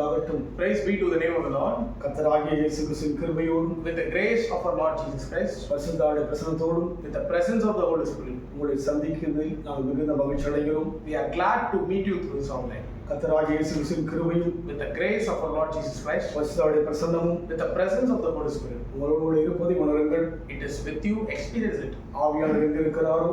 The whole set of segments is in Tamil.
உண்டாகட்டும். Praise be to the name of the Lord. கர்த்தராகிய இயேசு கிறிஸ்துவின் கிருபையோடும் With the grace of our Lord Jesus Christ, பரிசுத்தாவின் பிரசன்னத்தோடும் with the presence of the Holy Spirit, உங்களை சந்திக்கிறதில் நாங்கள் மிகுந்த மகிழ்ச்சி அடைகிறோம். we are glad to meet you through this online. கர்த்தராகிய இயேசு கிறிஸ்துவின் கிருபையும் With the grace of our Lord Jesus Christ, பரிசுத்தாவின் பிரசன்னமும் with the presence of the Holy Spirit, உங்களோடு இருப்பதை உணருங்கள். it is with you. Experience it. ஆவியானவர் எங்கே இருக்கிறாரோ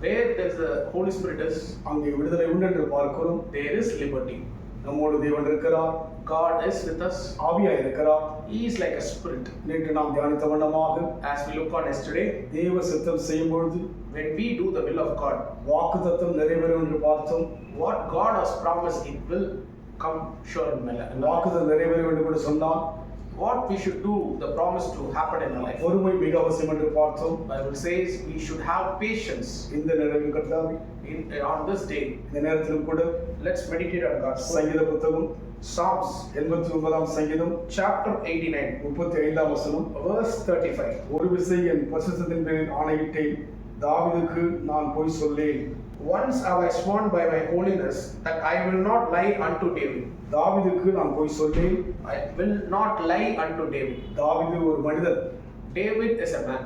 Where there's the Holy Spirit is, அங்கே விடுதலை உண்டு என்று பார்க்கிறோம். there is liberty. நம்மோடு தேவன் இருக்கிறார். God is with us. ஆவியாய் இருக்கிறார். He is like a spirit. நேற்று நாம் தியானித்த வண்ணமாக As we look on yesterday, தேவ சித்தம் செய்யும் பொழுது when we do the will of God, வாக்குத்தத்தம் நிறைவேறும் என்று பார்த்தோம். what God has promised, it will come sure in my life. வாக்குத்தத்தம் நிறைவேற வேண்டும் என்று சொன்னால் What we should do, the promise to happen in our life. பொறுமை மிக அவசியம் என்று பார்த்தோம். Bible says we should have patience இந்த நிலையில் கர்த்தாவே on this day. இந்த நேரத்திலும் கூட Let's meditate on God's word. சங்கீத புத்தகம் Psalms 89 சங்கீதம் chapter 89 35 வசனம் verse 35. ஒரு விசை என் பரிசுத்தத்தின் பேரில் ஆணையிட்டேன், தாவீதுக்கு நான் பொய் சொல்லேன். Once have I sworn by my holiness that I will not lie unto David. தாவீதுக்கு நான் பொய் சொல்லேன். I will not lie unto David. தாவீது ஒரு மனிதன். David is a man.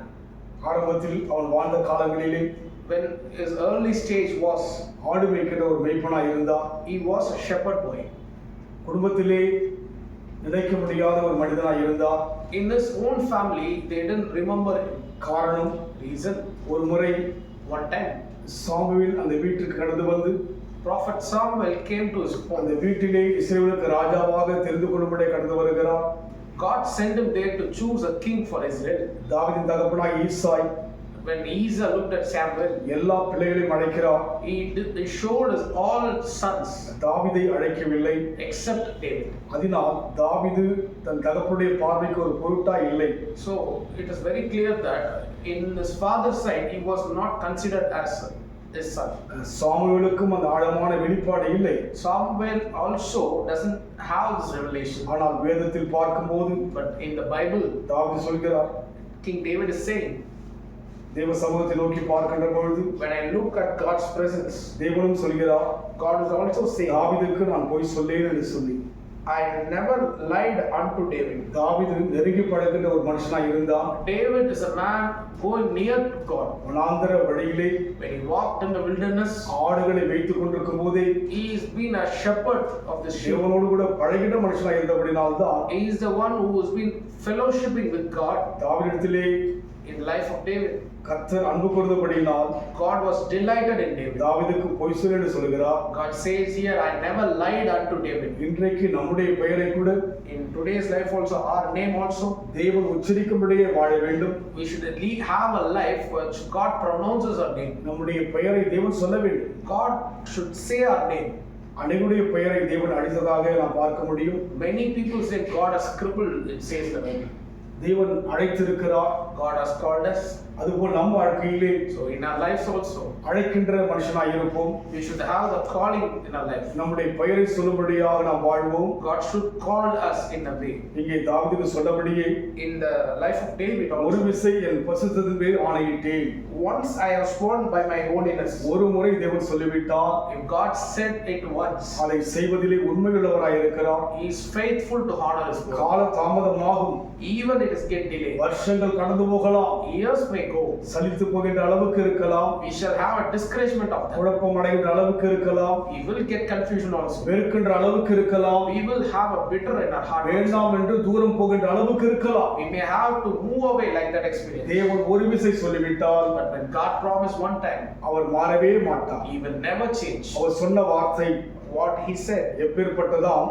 ஆரம்பத்தில் அவன் வாழ்ந்த காலங்களிலே When his early stage was, ஆடு மேய்க்கிற ஒரு மேய்ப்பனாய் இருந்தார். he was a shepherd boy. குடும்பத்திலே நினைக்க முடியாத ஒரு மனிதனாய் இருந்தார். In his own family, they didn't remember him. காரணம், Reason, ஒரு முறை one time, சாமுவேல் அந்த வீட்டுக்கு கடந்து வந்து Prophet Samuel came to his அந்த home. வீட்டிலே இஸ்ரவேலுக்கு ராஜாவாக தெரிந்து கொள்ளும்படி கடந்து வருகிறார். God sent him there to choose a king for Israel. தாவீதின் தகப்பனாய் ஈசாய் When Asa looked at Samuel, எல்லா பிள்ளைகளையும் அழைக்கிறார். he showed his all sons தாவீதை அழைக்கவில்லை. except David. அதனால் தாவீது தன் தகப்பனுடைய பார்வைக்கு ஒரு பொருட்டாய் இல்லை. So it is very clear that in his father's sight he was not considered as his son. சாமுவேலுக்கும் அந்த ஆழமான வெளிப்பாடு இல்லை. Samuel also doesn't have this revelation. ஆனால் வேதத்தில் பார்க்கும்போது But in the Bible, தாவீது சொல்கிறார், King David is saying, தேவ சமூகத்தை நோக்கி பார்க்கின்ற பொழுது when I look at God's presence, தேவனும் சொல்கிறார், God is also saying, தாவீதுக்கு நான் பொய் சொல்லேன் என்று சொல்லி. I never lied unto David. தாவீது நெருங்கி பழகின்ற ஒரு மனுஷனாய் இருந்தான். David is a man going near to God. வனாந்தர வழியிலே When he walked in the wilderness, ஆடுகளை வைத்துக் கொண்டிருக்கும் போதே he has been a shepherd of the sheep. தேவனோடு கூட பழகின்ற மனுஷனாய் இருந்தபடினால்தான் He is the one who has been fellowshipping with God. தாவீதிடத்திலே In the life of David, கர்த்தர் அன்பு கூர்ந்தபடியினால் God was delighted in David. தாவீதுக்கு பொய் சொல் என்று சொல்கிறார். God says here, I never lied unto David. இன்றைக்கு நம்முடைய பெயரை கூட In today's life also, our name also, தேவன் உச்சரிக்கும்படியே வாழ வேண்டும். we should have a life which God pronounces our name. நம்முடைய பெயரை தேவன் சொல்ல வேண்டும். God should say our name. அனைவருடைய பெயரை தேவன் அழித்ததாக நாம் பார்க்க முடியும். Many people say God has crippled, it says the Bible. தேவன் அழைத்திருக்கிறார். God has called us. அதுபோல் நம் வாழ்க்கையிலே So in our lives also, அழைக்கின்ற மனுஷனாய் இருப்போம். we should have the calling in our life. நம்முடைய பெயரை சொல்லும்படியாக நாம் வாழ்வோம். God should call us in a way. இங்கே தாவீதுக்கு சொன்னபடியே In the life of David ஒரு also, விசை என் பரிசுத்தத்தின் பேரில் ஆணையிட்டேன். once I have sworn by my holiness. ஒரு முறை தேவன் சொல்லிவிட்டார். If God said it once, அதை செய்வதிலே உண்மையுள்ளவராய் இருக்கிறார். He is faithful to honor His word. கால தாமதமாகும். Even it is get delayed. வருஷங்கள் கடந்து போகலாம். Years may go. சலித்து போகின்ற அளவுக்கு இருக்கலாம். We shall have a discouragement of that. குழப்பம் அடைகின்ற அளவுக்கு இருக்கலாம். We will get confusion also. வெறுக்கின்ற அளவுக்கு இருக்கலாம். We will have a bitter in our heart. வேண்டாம் என்று தூரம் போகின்ற அளவுக்கு இருக்கலாம். We may have to move away like that experience. தேவன் ஒரு விசை சொல்லிவிட்டால் But when God promised one time, அவர் மாறவே மாட்டார். He will never change. அவர் சொன்ன வார்த்தை What He said, எப்பேற்பட்டதாம்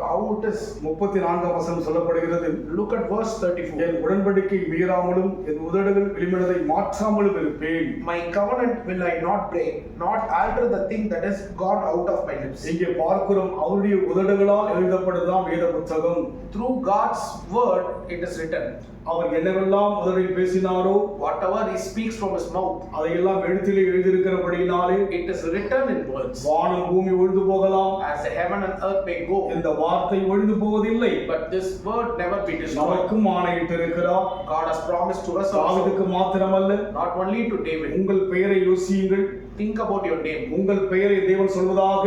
how it is. 34 வசனம் சொல்லப்படுகிறது. Look at verse 34. என் உடன்படிக்கை மீறாமலும் என் உதடுகள் விளிம்பினதை மாற்றாமலும் இருப்பேன். My covenant will I not break, not alter the thing that is gone out of my lips. இங்கே பார்க்கிறோம், அவருடைய உதடுகளால் எழுதப்பட்டதாம் வேத புத்தகம். Through God's word it is written. அவர் என்னவெல்லாம் உதடில் பேசினாரோ Whatever He speaks from His mouth, அதையெல்லாம் எழுத்திலே எழுதியிருக்கிறபடியினாலே it is written in words. வானம் பூமி ஒழிந்து போகலாம். As the heaven and earth may go, இந்த வார்த்தை ஒழிந்து போவதில்லை. but this word never be destroyed. நமக்கும் ஆணையிட்டிருக்கிறார். God has promised to us also, தாவீதுக்கு மாத்திரமல்ல, not only to David. உங்கள் பெயரை யோசியுங்கள். Think about your name. உங்கள் பெயரை தேவன் சொல்வதாக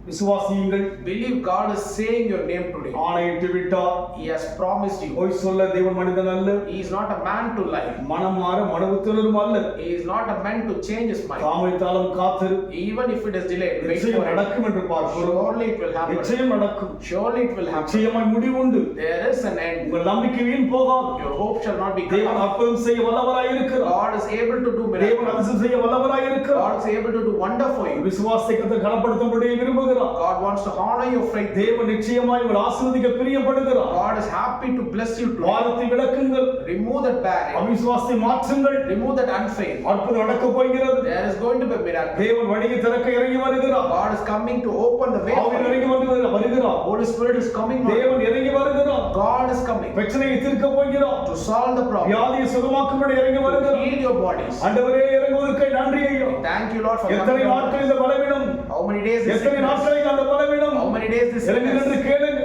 விசுவாசியுங்கள். Believe God is saying your name today. ஆணையிட்டு விட்டார். He has promised you. பொய் சொல்ல தேவன் மனிதன் அல்ல. He is not a man to lie. மனம் மாற மனவுத்தரும் அல்ல. He is not a man to change his mind. தாமதித்தாலும் காத்திரு. Even if it is delayed, wait நிச்சயம் for it. நடக்கும் என்று பார்க்கிறோம். Surely it will happen. நிச்சயம் நடக்கும். Surely it will happen. நிச்சயமாய் முடிவுண்டு. There is an end. உங்கள் நம்பிக்கை வீண் போகாது. Your hope shall not be cut தேவன் off. அற்புதம் செய்ய வல்லவராய் இருக்கிறார். God is able to do தேவன் miracles. அதிசயம் செய்ய வல்லவராய் இருக்கிறார். God is able to do wonder for you. விசுவாசத்தை கர்த்தர் கனப்படுத்தும்படி விரும்புகிறார். God wants to honor your faith. தேவன் நிச்சயமாய் உங்களை ஆசீர்வதிக்க பிரியப்படுகிறார். God is happy to bless you today. வாதத்தை விலக்குங்கள். Remove that barrier. அவிசுவாசத்தை மாற்றுங்கள். Remove that unfaith. அற்புதம் நடக்க போகிறது. There is going to be a miracle. தேவன் வழியை திறக்க இறங்கி வருகிறார். God is coming to open the way for ஆவியானவர் you. இறங்கி வருகிறார். Holy Spirit is coming. தேவன் இறங்கி வருகிறார். God is coming பிரச்சனையை தீர்க்க போகிறார். to solve the problem. வியாதியை சுகமாக்கும்படி இறங்கி To வருகிறார். heal your bodies. ஆண்டவரே இறங்குவதற்கு நன்றி ஐயா. Thank you, Lord, for எத்தனை coming. நாட்கள் இந்த பலவீனம், How many days this எத்தனை sickness? நாட்கள் அந்த பலவீனம், How many days this இறங்கி நின்று sickness? கேளுங்க.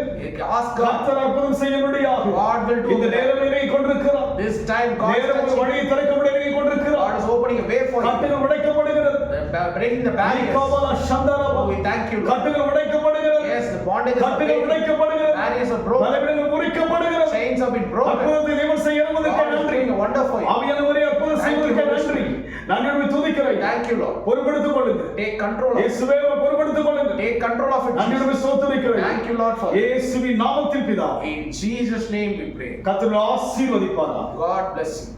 Ask God. கர்த்தர் அற்புதம் செய்யும்படியாக God will do இந்த it. நேரம் இறங்கி கொண்டிருக்கிறார். This time God is நேரம் ஒரு touching. வழியை திறக்கும்படி இறங்கி கொண்டிருக்கிறார். God is opening a way for you. கட்டுகள் உடைக்கப்படுகிறது. Breaking the barriers. கபாலா சந்தரபா. We thank you, Lord. கட்டுகள் உடைக்கப்படுகிறது. Yes, the bondage is கட்டுகள் breaking. உடைக்கப்படுகிறது. Barriers are broken. பலவீனங்கள் முறிக்கப்படுகிறது. Chains have been broken. அற்புதத்தை தேவன் செய்ய இறங்குவதற்கு God is நன்றி. doing a wonder for you. ஆவியானவரே அற்புதம் Thank you, செய்வதற்கு Holy நன்றி. Spirit. நன்றி துதிக்கிறேன். Thank you, Lord. பொறுப்பெடுத்துக் கொள்ளுங்க. Take control of it. இயேசுவே பொறுப்பெடுத்துக் கொள்ளுங்க. Take control of it. நன்றி ஸ்தோத்திரிக்கிறேன். Thank you, Lord, for it. இயேசுவின் நாமத்தில் பிதாவே. In Jesus' name we pray. கர்த்தர் ஆசீர்வதிப்பாராக. God bless you.